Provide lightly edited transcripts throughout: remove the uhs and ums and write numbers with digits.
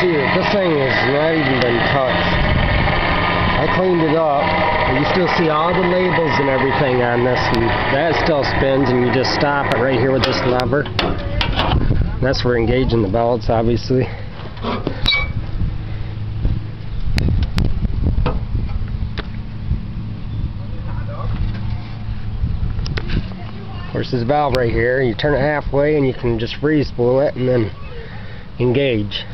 see that this thing has not even been touched. I cleaned it up, and you still see all the labels and everything on this, and that still spins, and you just stop it right here with this lever. That's for engaging the belts, obviously. Of course, this valve right here, you turn it halfway and you can just freeze blow it and then engage.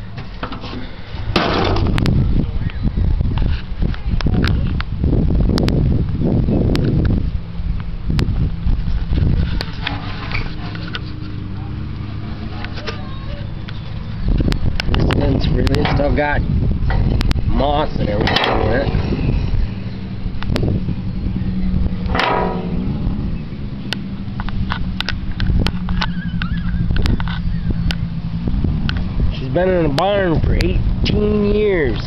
This thing's really still got moss and everything in it. Been in a barn for 18 years.